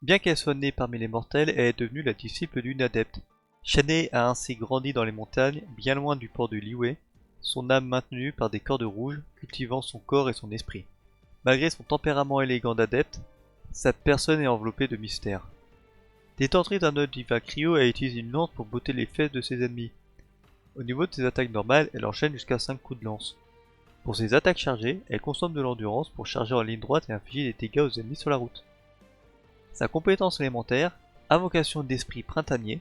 Bien qu'elle soit née parmi les mortels, elle est devenue la disciple d'une adepte. Shenhe a ainsi grandi dans les montagnes, bien loin du port de Liyue, son âme maintenue par des cordes rouges, cultivant son corps et son esprit. Malgré son tempérament élégant d'adepte, sa personne est enveloppée de mystère. Détentrice d'un œil divin cryo, elle utilise une lance pour botter les fesses de ses ennemis. Au niveau de ses attaques normales, elle enchaîne jusqu'à 5 coups de lance. Pour ses attaques chargées, elle consomme de l'endurance pour charger en ligne droite et infliger des dégâts aux ennemis sur la route. Sa compétence élémentaire, invocation d'esprit printanier.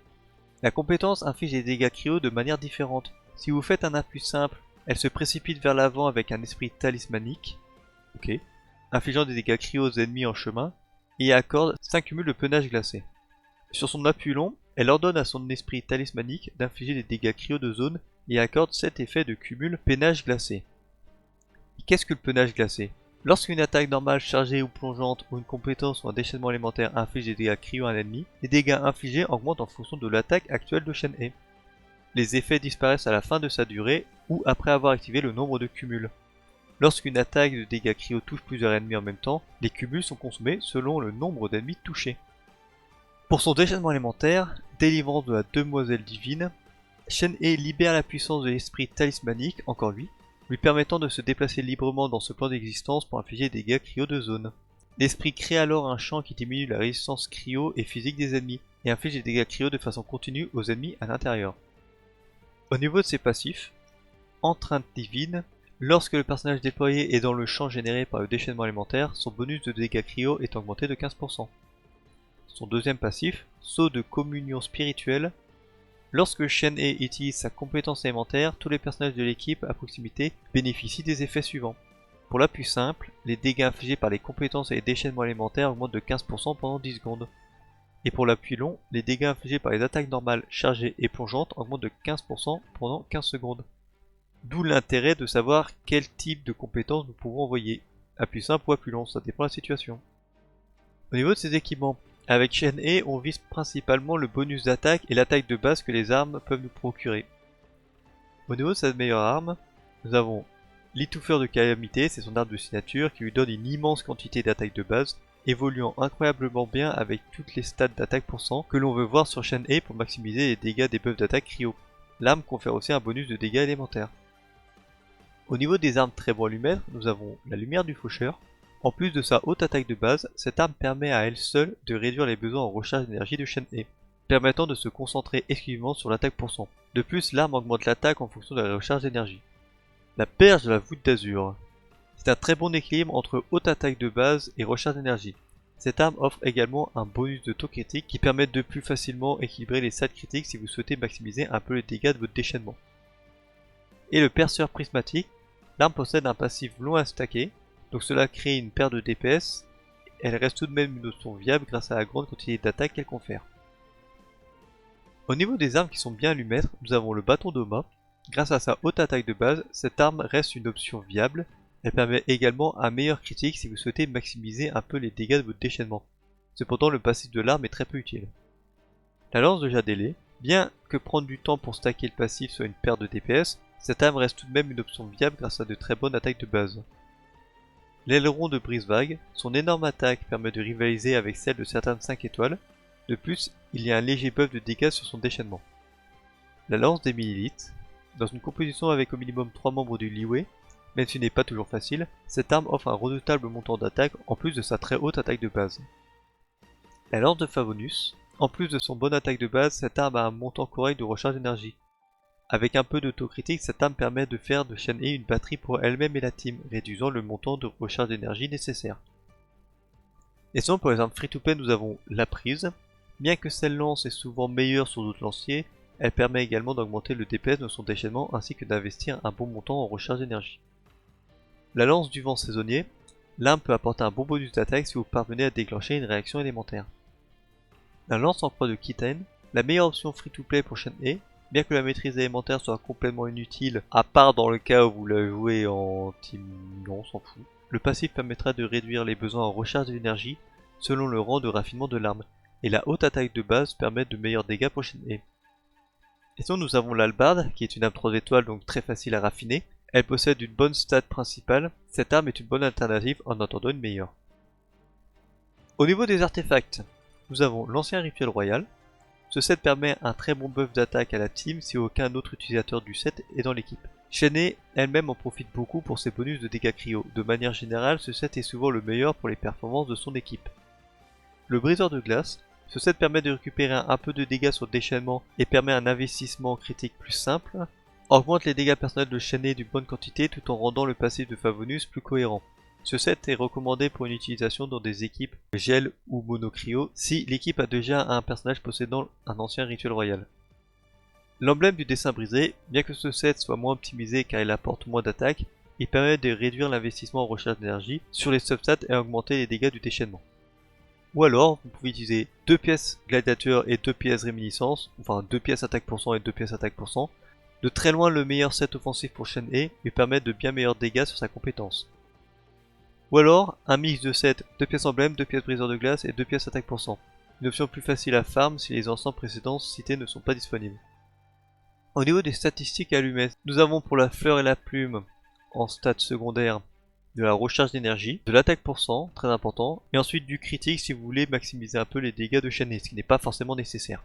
La compétence inflige des dégâts cryo de manière différente. Si vous faites un appui simple, elle se précipite vers l'avant avec un esprit talismanique, infligeant des dégâts cryo aux ennemis en chemin, et accorde 5 cumuls de peinage glacé. Sur son appui long, elle ordonne à son esprit talismanique d'infliger des dégâts cryo de zone et accorde 7 effets de cumul peinage glacé. Qu'est-ce que le peinage glacé? Lorsqu'une attaque normale chargée ou plongeante ou une compétence ou un déchaînement élémentaire inflige des dégâts cryo à un ennemi, les dégâts infligés augmentent en fonction de l'attaque actuelle de Shenhe. Les effets disparaissent à la fin de sa durée ou après avoir activé le nombre de cumuls. Lorsqu'une attaque de dégâts cryo touche plusieurs ennemis en même temps, les cumuls sont consommés selon le nombre d'ennemis touchés. Pour son déchaînement élémentaire, délivrance de la demoiselle divine, Shenhe libère la puissance de l'esprit talismanique, encore lui permettant de se déplacer librement dans ce plan d'existence pour infliger des dégâts cryo de zone. L'esprit crée alors un champ qui diminue la résistance cryo et physique des ennemis, et inflige des dégâts cryo de façon continue aux ennemis à l'intérieur. Au niveau de ses passifs, Entrainte divine, lorsque le personnage déployé est dans le champ généré par le déchaînement élémentaire, son bonus de dégâts cryo est augmenté de 15%. Son deuxième passif, Sceau de communion spirituelle, lorsque Shenhe utilise sa compétence élémentaire, tous les personnages de l'équipe à proximité bénéficient des effets suivants. Pour l'appui simple, les dégâts infligés par les compétences et les déchaînements élémentaires augmentent de 15% pendant 10 secondes. Et pour l'appui long, les dégâts infligés par les attaques normales, chargées et plongeantes augmentent de 15% pendant 15 secondes. D'où l'intérêt de savoir quel type de compétences nous pouvons envoyer. Appui simple ou appui long, ça dépend de la situation. Au niveau de ses équipements, avec Shenhe, on vise principalement le bonus d'attaque et l'attaque de base que les armes peuvent nous procurer. Au niveau de sa meilleure arme, nous avons l'étouffeur de calamité, c'est son arme de signature qui lui donne une immense quantité d'attaque de base, évoluant incroyablement bien avec toutes les stats d'attaque % que l'on veut voir sur Shenhe pour maximiser les dégâts des buffs d'attaque cryo. L'arme confère aussi un bonus de dégâts élémentaires. Au niveau des armes très bon allumètre, nous avons la lumière du faucheur. En plus de sa haute attaque de base, cette arme permet à elle seule de réduire les besoins en recharge d'énergie de Shenhe, permettant de se concentrer exclusivement sur l'attaque %. De plus, l'arme augmente l'attaque en fonction de la recharge d'énergie. La perche de la voûte d'azur. C'est un très bon équilibre entre haute attaque de base et recharge d'énergie. Cette arme offre également un bonus de taux critique qui permet de plus facilement équilibrer les stats critiques si vous souhaitez maximiser un peu les dégâts de votre déchaînement. Et le perceur prismatique. L'arme possède un passif long à stacker, donc cela crée une perte de DPS, elle reste tout de même une option viable grâce à la grande quantité d'attaque qu'elle confère. Au niveau des armes qui sont bien allumètres, nous avons le bâton d'Oma. Grâce à sa haute attaque de base, cette arme reste une option viable, elle permet également un meilleur critique si vous souhaitez maximiser un peu les dégâts de votre déchaînement. Cependant le passif de l'arme est très peu utile. La lance de Jadele, bien que prendre du temps pour stacker le passif soit une perte de DPS, cette arme reste tout de même une option viable grâce à de très bonnes attaques de base. L'aileron de Brise-Vague, son énorme attaque permet de rivaliser avec celle de certaines 5 étoiles, de plus il y a un léger buff de dégâts sur son déchaînement. La lance des millilitres, dans une composition avec au minimum 3 membres du Liyue, même si ce n'est pas toujours facile, cette arme offre un redoutable montant d'attaque en plus de sa très haute attaque de base. La lance de Favonius, en plus de son bonne attaque de base, cette arme a un montant correct de recharge d'énergie. Avec un peu de taux critique, cette arme permet de faire de Shenhe une batterie pour elle-même et la team, réduisant le montant de recharge d'énergie nécessaire. Et sinon pour les armes free-to-play, nous avons la prise. Bien que cette lance est souvent meilleure sur d'autres lanciers, elle permet également d'augmenter le DPS de son déchaînement ainsi que d'investir un bon montant en recharge d'énergie. La lance du vent saisonnier, l'arme peut apporter un bon bonus d'attaque si vous parvenez à déclencher une réaction élémentaire. La lance en croix de Kitaen, la meilleure option free-to-play pour Shenhe. Bien que la maîtrise élémentaire soit complètement inutile, à part dans le cas où vous la jouez en team, non, on s'en fout. Le passif permettra de réduire les besoins en recharge d'énergie selon le rang de raffinement de l'arme, et la haute attaque de base permet de meilleurs dégâts pour Shenhe. Et sinon nous avons l'Halbarde, qui est une arme 3 étoiles donc très facile à raffiner. Elle possède une bonne stat principale, cette arme est une bonne alternative en attendant une meilleure. Au niveau des artefacts, nous avons l'ancien rituel royal. Ce set permet un très bon buff d'attaque à la team si aucun autre utilisateur du set est dans l'équipe. Shenhe elle-même en profite beaucoup pour ses bonus de dégâts cryo. De manière générale, ce set est souvent le meilleur pour les performances de son équipe. Le briseur de glace. Ce set permet de récupérer un peu de dégâts sur le déchaînement et permet un investissement critique plus simple. Augmente les dégâts personnels de Shenhe d'une bonne quantité tout en rendant le passif de Favonius plus cohérent. Ce set est recommandé pour une utilisation dans des équipes gel ou monocryo si l'équipe a déjà un personnage possédant un ancien rituel royal. L'emblème du dessin brisé, bien que ce set soit moins optimisé car il apporte moins d'attaque, il permet de réduire l'investissement en recherche d'énergie sur les substats et augmenter les dégâts du déchaînement. Ou alors, vous pouvez utiliser 2 pièces gladiateur et 2 pièces réminiscence, enfin 2 pièces attaque % et 2 pièces attaque %. De très loin le meilleur set offensif pour Shenhe lui permet de bien meilleurs dégâts sur sa compétence. Ou alors, un mix de sets, 2 pièces emblème, 2 pièces briseur de glace et 2 pièces attaque %. Une option plus facile à farm si les ensembles précédents cités ne sont pas disponibles. Au niveau des statistiques allumettes, nous avons pour la fleur et la plume, en stats secondaires, de la recharge d'énergie, de l'attaque %, très important, et ensuite du critique si vous voulez maximiser un peu les dégâts de Shenhe, ce qui n'est pas forcément nécessaire.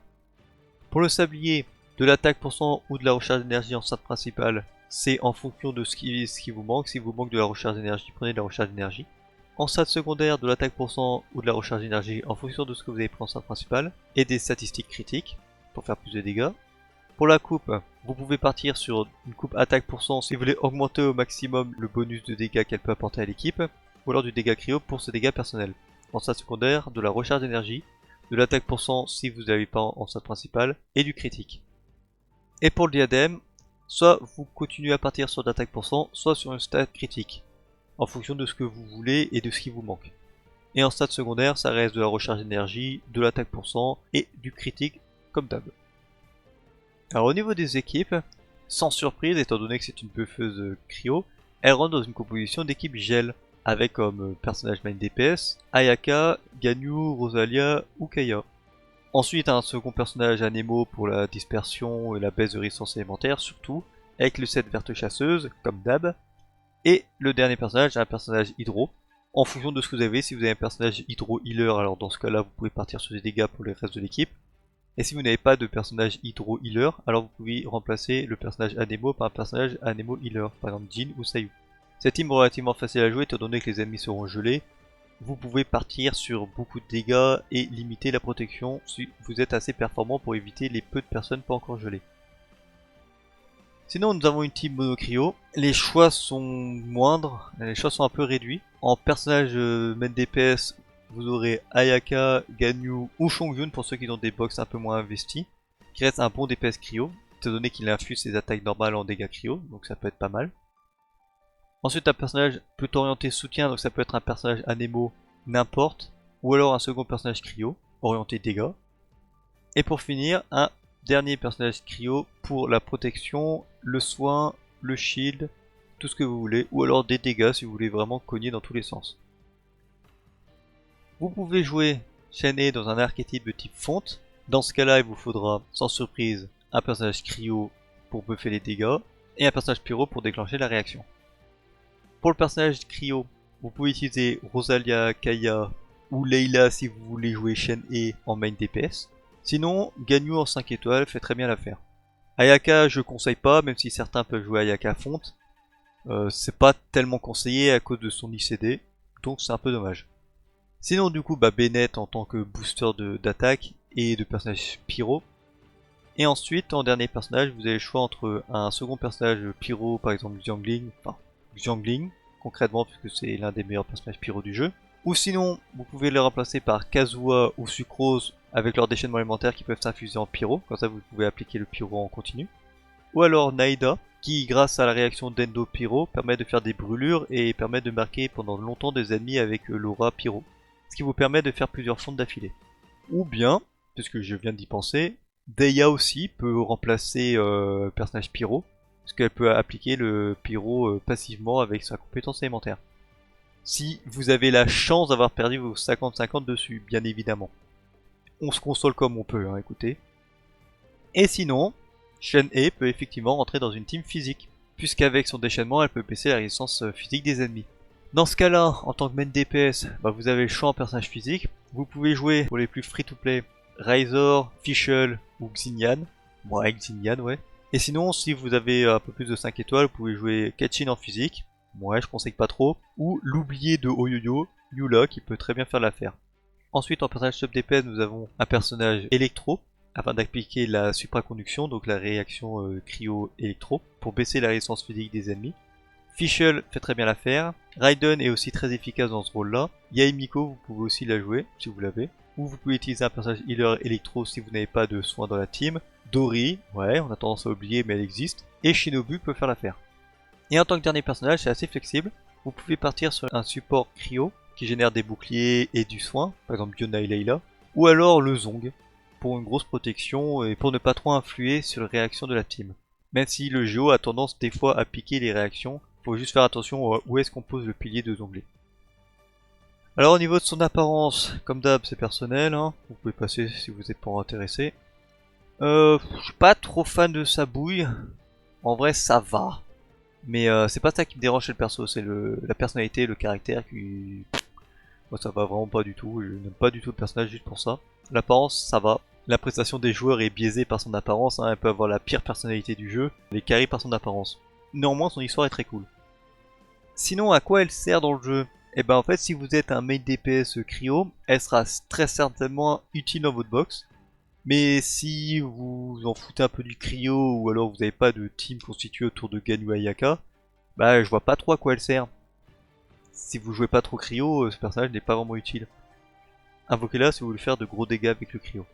Pour le sablier, de l'attaque % ou de la recharge d'énergie en stats principale, c'est en fonction de ce qui vous manque. Si vous manque de la recharge d'énergie, prenez de la recharge d'énergie. En stats secondaire, de l'attaque % ou de la recharge d'énergie en fonction de ce que vous avez pris en stats principale, et des statistiques critiques pour faire plus de dégâts. Pour la coupe, vous pouvez partir sur une coupe attaque % si vous voulez augmenter au maximum le bonus de dégâts qu'elle peut apporter à l'équipe, ou alors du dégât cryo pour ses dégâts personnels. En stats secondaire, de la recharge d'énergie, de l'attaque % si vous n'avez pas en stats principale, et du critique. Et pour le diadème, soit vous continuez à partir sur l'attaque %, soit sur une stat critique, en fonction de ce que vous voulez et de ce qui vous manque. Et en stats secondaire, ça reste de la recharge d'énergie, de l'attaque % et du critique comme d'hab. Alors au niveau des équipes, sans surprise étant donné que c'est une buffeuse cryo, elle rentre dans une composition d'équipe gel, avec comme personnage main DPS, Ayaka, Ganyu, Rosalia ou Kaeya. Ensuite un second personnage Anemo pour la dispersion et la baisse de résistance élémentaire surtout, avec le set verte chasseuse, comme d'hab. Et le dernier personnage, un personnage hydro, en fonction de ce que vous avez. Si vous avez un personnage hydro healer, alors dans ce cas là vous pouvez partir sur des dégâts pour les restes de l'équipe. Et si vous n'avez pas de personnage hydro healer, alors vous pouvez remplacer le personnage Anemo par un personnage Anemo healer, par exemple Jin ou Sayu. Cette team est relativement facile à jouer étant donné que les ennemis seront gelés. Vous pouvez partir sur beaucoup de dégâts et limiter la protection si vous êtes assez performant pour éviter les peu de personnes pas encore gelées. Sinon nous avons une team monocryo, les choix sont moindres, les choix sont un peu réduits. En personnage main DPS, vous aurez Ayaka, Ganyu ou Chongyun pour ceux qui ont des box un peu moins investis, qui reste un bon DPS cryo, étant donné qu'il infuse ses attaques normales en dégâts cryo, donc ça peut être pas mal. Ensuite un personnage plutôt orienté soutien, donc ça peut être un personnage Anemo n'importe, ou alors un second personnage cryo, orienté dégâts. Et pour finir, un dernier personnage cryo pour la protection, le soin, le shield, tout ce que vous voulez, ou alors des dégâts si vous voulez vraiment cogner dans tous les sens. Vous pouvez jouer Shenhe dans un archétype de type fonte. Dans ce cas là il vous faudra sans surprise un personnage cryo pour buffer les dégâts et un personnage pyro pour déclencher la réaction. Pour le personnage cryo, vous pouvez utiliser Rosalia, Kaeya ou Layla si vous voulez jouer Shenhe en main DPS. Sinon, Ganyu en 5 étoiles fait très bien l'affaire. Ayaka je conseille pas, même si certains peuvent jouer Ayaka fonte. C'est pas tellement conseillé à cause de son ICD, donc c'est un peu dommage. Sinon du coup Bennett en tant que booster d'attaque et de personnage pyro. Et ensuite en dernier personnage vous avez le choix entre un second personnage pyro, par exemple Xiangling concrètement puisque c'est l'un des meilleurs personnages pyro du jeu. Ou sinon vous pouvez le remplacer par Kazuha ou Sucrose avec leur déchaînement élémentaire qui peuvent s'infuser en pyro, comme ça vous pouvez appliquer le pyro en continu. Ou alors Naida qui grâce à la réaction d'Endo Pyro permet de faire des brûlures et permet de marquer pendant longtemps des ennemis avec l'aura pyro. Ce qui vous permet de faire plusieurs fontes d'affilée. Ou bien, puisque je viens d'y penser, Deia aussi peut remplacer personnage pyro, parce qu'elle peut appliquer le pyro passivement avec sa compétence élémentaire. Si vous avez la chance d'avoir perdu vos 50-50 dessus, bien évidemment. On se console comme on peut, hein, écoutez. Et sinon, Shenhe peut effectivement rentrer dans une team physique, puisqu'avec son déchaînement, elle peut baisser la résistance physique des ennemis. Dans ce cas-là, en tant que main DPS, vous avez le choix en personnage physique. Vous pouvez jouer pour les plus free-to-play Razor, Fischl ou Xinian. Ouais, Xinian, ouais. Et sinon, si vous avez un peu plus de 5 étoiles, vous pouvez jouer Kachin en physique. Ouais, je conseille pas trop. Ou l'oublié de Oyoyo, Yula, qui peut très bien faire l'affaire. Ensuite, en personnage sub DPS, nous avons un personnage électro, afin d'appliquer la supraconduction, donc la réaction cryo-électro, pour baisser la résistance physique des ennemis. Fischl fait très bien l'affaire. Raiden est aussi très efficace dans ce rôle-là. Yaemiko, vous pouvez aussi la jouer, si vous l'avez. Ou vous pouvez utiliser un personnage healer électro si vous n'avez pas de soins dans la team. Dori, ouais, on a tendance à oublier, mais elle existe. Et Shinobu peut faire l'affaire. Et en tant que dernier personnage, c'est assez flexible. Vous pouvez partir sur un support cryo qui génère des boucliers et du soin, par exemple Diona et Layla. Ou alors le Zong, pour une grosse protection et pour ne pas trop influer sur les réactions de la team. Même si le Géo a tendance des fois à piquer les réactions, faut juste faire attention à où est-ce qu'on pose le pilier de Zhongli. Alors au niveau de son apparence, comme d'hab c'est personnel, hein. Vous pouvez passer si vous n'êtes pas intéressé. Je suis pas trop fan de sa bouille, en vrai ça va. Mais c'est pas ça qui me dérange chez le perso, c'est la personnalité, le caractère qui... Moi ça va vraiment pas du tout, je n'aime pas du tout le personnage juste pour ça. L'apparence ça va. La prestation des joueurs est biaisée par son apparence, hein. Elle peut avoir la pire personnalité du jeu, elle est carrée par son apparence. Néanmoins son histoire est très cool. Sinon à quoi elle sert dans le jeu? Et ben en fait si vous êtes un main DPS cryo, elle sera très certainement utile dans votre box. Mais si vous en foutez un peu du cryo ou alors vous n'avez pas de team constitué autour de Ganyu Ayaka, bah je vois pas trop à quoi elle sert. Si vous jouez pas trop cryo, ce personnage n'est pas vraiment utile. Invoquez-la si vous voulez faire de gros dégâts avec le cryo.